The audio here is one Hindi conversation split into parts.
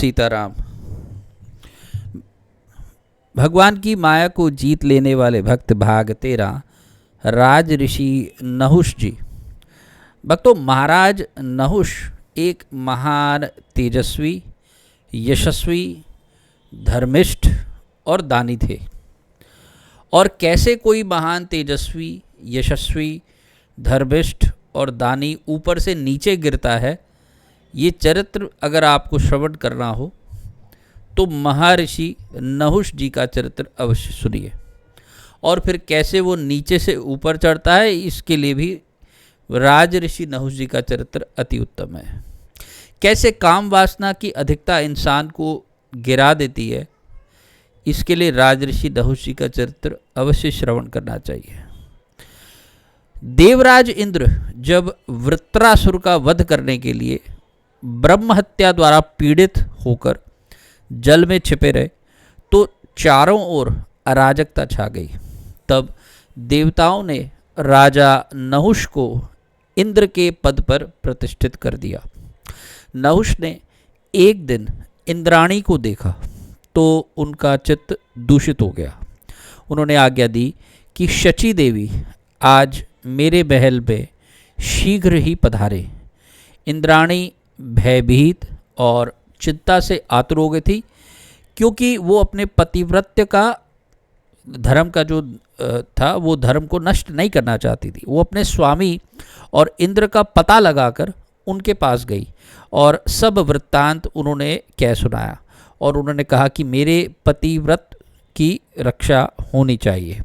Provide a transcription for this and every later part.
सीताराम। भगवान की माया को जीत लेने वाले भक्त भाग 13। राज ऋषि नहुष जी। भक्तों, महाराज नहुष एक महान तेजस्वी, यशस्वी, धर्मिष्ठ और दानी थे। और कैसे कोई महान तेजस्वी, यशस्वी, धर्मिष्ठ और दानी ऊपर से नीचे गिरता है, ये चरित्र अगर आपको श्रवण करना हो तो महर्षि नहुष जी का चरित्र अवश्य सुनिए। और फिर कैसे वो नीचे से ऊपर चढ़ता है, इसके लिए भी राज ऋषि नहुष जी का चरित्र अति उत्तम है। कैसे काम वासना की अधिकता इंसान को गिरा देती है, इसके लिए राज ऋषि नहुष जी का चरित्र अवश्य श्रवण करना चाहिए। देवराज इंद्र जब वृत्रासुर का वध करने के लिए ब्रह्म हत्या द्वारा पीड़ित होकर जल में छिपे रहे तो चारों ओर अराजकता छा गई। तब देवताओं ने राजा नहुष को इंद्र के पद पर प्रतिष्ठित कर दिया। नहुष ने एक दिन इंद्राणी को देखा तो उनका चित्त दूषित हो गया। उन्होंने आज्ञा दी कि शची देवी आज मेरे महल में शीघ्र ही पधारे। इंद्राणी भयभीत और चिंता से आतुर हो गई थी, क्योंकि वो अपने पतिव्रत्य का धर्म का जो था वो धर्म को नष्ट नहीं करना चाहती थी। वो अपने स्वामी और इंद्र का पता लगाकर उनके पास गई और सब वृत्तांत उन्होंने कह सुनाया। और उन्होंने कहा कि मेरे पतिव्रत की रक्षा होनी चाहिए।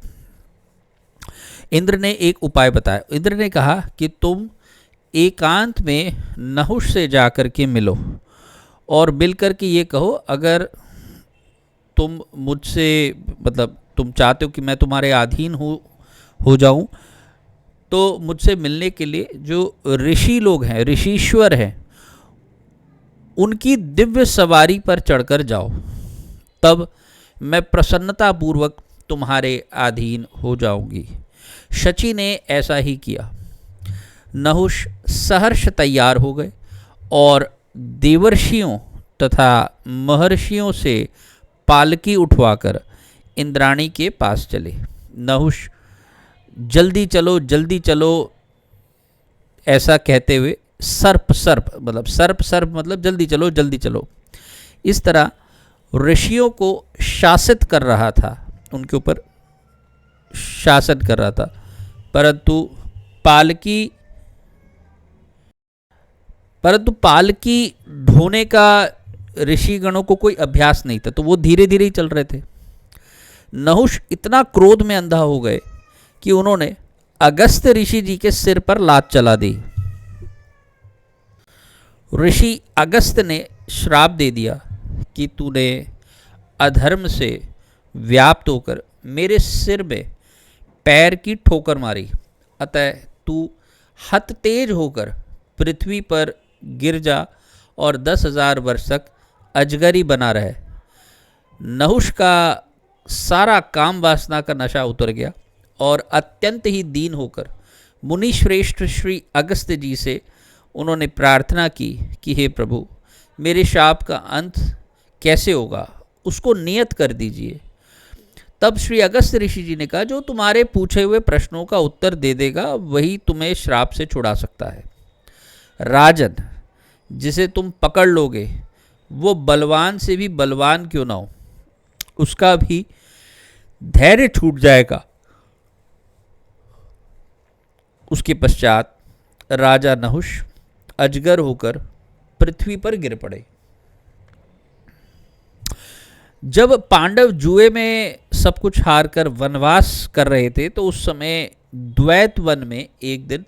इंद्र ने एक उपाय बताया। इंद्र ने कहा कि तुम एकांत में नहुष से जाकर के मिलो और मिलकर के ये कहो, अगर तुम मुझसे मतलब तुम चाहते हो कि मैं तुम्हारे अधीन हो जाऊं, तो मुझसे मिलने के लिए जो ऋषि लोग हैं, ऋषीश्वर हैं, उनकी दिव्य सवारी पर चढ़कर जाओ, तब मैं प्रसन्नतापूर्वक तुम्हारे अधीन हो जाऊंगी। शची ने ऐसा ही किया। नहुष सहर्ष तैयार हो गए और देवर्षियों तथा महर्षियों से पालकी उठवाकर इंद्राणी के पास चले। नहुष जल्दी चलो ऐसा कहते हुए सर्प मतलब जल्दी चलो इस तरह ऋषियों को शासित कर रहा था, उनके ऊपर शासन कर रहा था। परंतु पालकी ढोने का ऋषिगणों को कोई अभ्यास नहीं था, तो वो धीरे धीरे ही चल रहे थे। नहुष इतना क्रोध में अंधा हो गए कि उन्होंने अगस्त्य ऋषि जी के सिर पर लात चला दी। ऋषि अगस्त्य ने श्राप दे दिया कि तूने अधर्म से व्याप्त होकर मेरे सिर में पैर की ठोकर मारी, अतः तू हत तेज होकर पृथ्वी पर गिर जा और 10,000 वर्ष तक अजगरी बना रहे। नहुष का सारा काम वासना का नशा उतर गया और अत्यंत ही दीन होकर मुनि श्रेष्ठ श्री अगस्त्य जी से उन्होंने प्रार्थना की कि हे प्रभु, मेरे शाप का अंत कैसे होगा, उसको नियत कर दीजिए। तब श्री अगस्त्य ऋषि जी ने कहा, जो तुम्हारे पूछे हुए प्रश्नों का उत्तर दे देगा वही तुम्हें श्राप से छुड़ा सकता है। राजन, जिसे तुम पकड़ लोगे वो बलवान से भी बलवान क्यों ना हो, उसका भी धैर्य छूट जाएगा। उसके पश्चात राजा नहुष अजगर होकर पृथ्वी पर गिर पड़े। जब पांडव जुए में सब कुछ हार कर वनवास कर रहे थे तो उस समय द्वैत वन में एक दिन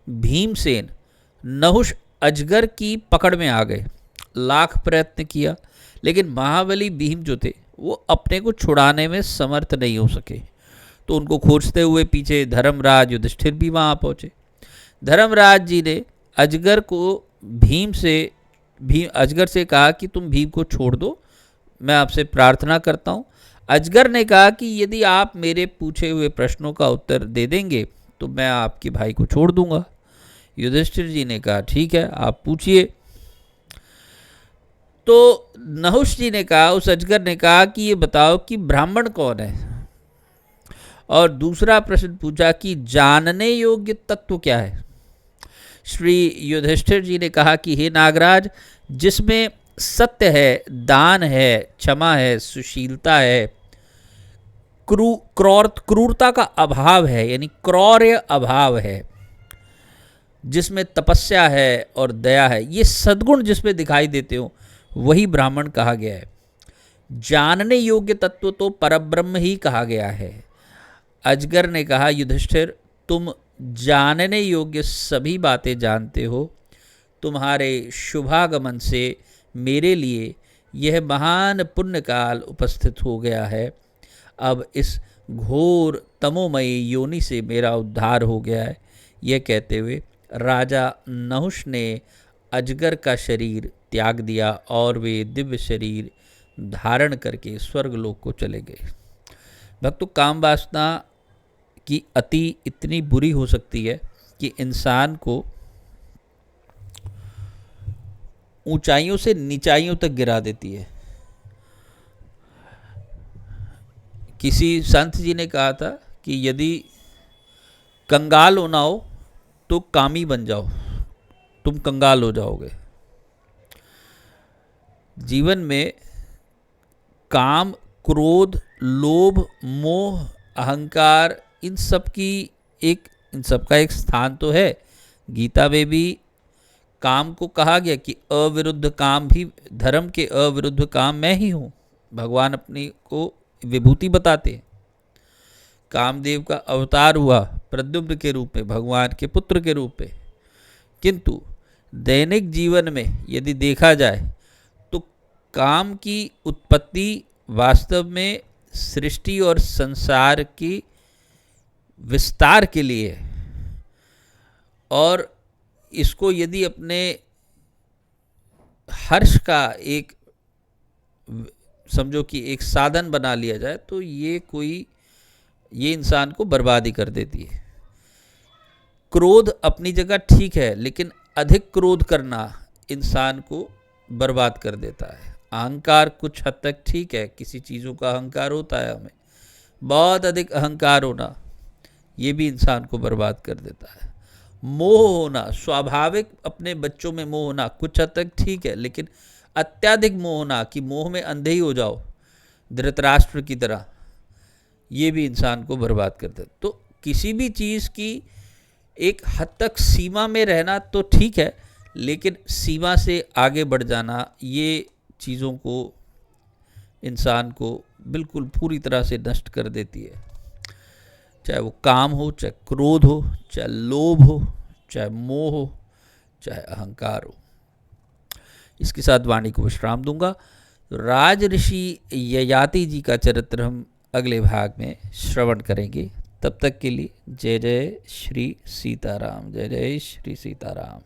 भीमसेन नहुष अजगर की पकड़ में आ गए। लाख प्रयत्न किया, लेकिन महाबली भीम जो थे वो अपने को छुड़ाने में समर्थ नहीं हो सके। तो उनको खोजते हुए पीछे धर्मराज युधिष्ठिर भी वहाँ पहुँचे। धर्मराज जी ने अजगर से कहा कि तुम भीम को छोड़ दो, मैं आपसे प्रार्थना करता हूँ। अजगर ने कहा कि यदि आप मेरे पूछे हुए प्रश्नों का उत्तर दे देंगे तो मैं आपके भाई को छोड़ दूंगा। युधिष्ठिर जी ने कहा ठीक है, आप पूछिए। तो नहुष जी ने कहा, उस अजगर ने कहा कि ये बताओ कि ब्राह्मण कौन है, और दूसरा प्रश्न पूछा कि जानने योग्य तत्व क्या है। श्री युधिष्ठिर जी ने कहा कि हे नागराज, जिसमें सत्य है, दान है, क्षमा है, सुशीलता है, क्रूरता का अभाव है, यानी क्रौर्य अभाव है, जिसमें तपस्या है और दया है, ये सद्गुण जिसमें दिखाई देते हो, वही ब्राह्मण कहा गया है। जानने योग्य तत्व तो परब्रह्म ही कहा गया है। अजगर ने कहा, युधिष्ठिर, तुम जानने योग्य सभी बातें जानते हो। तुम्हारे शुभागमन से मेरे लिए यह महान पुण्य काल उपस्थित हो गया है। अब इस घोर तमोमयी योनि से मेरा उद्धार हो गया है। यह कहते हुए राजा नहुष ने अजगर का शरीर त्याग दिया और वे दिव्य शरीर धारण करके स्वर्गलोक को चले गए। भक्तों, काम वासना की अति इतनी बुरी हो सकती है कि इंसान को ऊंचाइयों से नीचाइयों तक गिरा देती है। किसी संत जी ने कहा था कि यदि कंगाल होना हो तो कामी बन जाओ, तुम कंगाल हो जाओगे। जीवन में काम, क्रोध, लोभ, मोह, अहंकार, इन सब का एक स्थान तो है। गीता में भी काम को कहा गया कि अविरुद्ध काम भी, धर्म के अविरुद्ध काम मैं ही हूँ। भगवान अपनी को विभूति बताते हैं। कामदेव का अवतार हुआ प्रद्युम्न के रूप में, भगवान के पुत्र के रूप में। किंतु दैनिक जीवन में यदि देखा जाए तो काम की उत्पत्ति वास्तव में सृष्टि और संसार की विस्तार के लिए है, और इसको यदि अपने हर्ष का एक, समझो कि एक साधन बना लिया जाए, तो ये इंसान को बर्बादी कर देती है। क्रोध अपनी जगह ठीक है, लेकिन अधिक क्रोध करना इंसान को बर्बाद कर देता है। अहंकार कुछ हद तक ठीक है, किसी चीज़ों का अहंकार होता है हमें। बहुत अधिक अहंकार होना ये भी इंसान को बर्बाद कर देता है। मोह होना, स्वाभाविक अपने बच्चों में मोह होना कुछ हद तक ठीक है, लेकिन अत्याधिक मोह होना कि मोह में अंधे ही हो जाओ धृतराष्ट्र की तरह, ये भी इंसान को बर्बाद कर देता है। तो किसी भी चीज़ की एक हद तक सीमा में रहना तो ठीक है, लेकिन सीमा से आगे बढ़ जाना, ये चीज़ों को, इंसान को बिल्कुल पूरी तरह से नष्ट कर देती है। चाहे वो काम हो, चाहे क्रोध हो, चाहे लोभ हो, चाहे मोह हो, चाहे अहंकार हो। इसके साथ वाणी को विश्राम दूंगा। राज ऋषि ययाति जी का चरित्र हम अगले भाग में श्रवण करेंगे। तब तक के लिए जय जय श्री सीताराम, जय जय श्री सीताराम।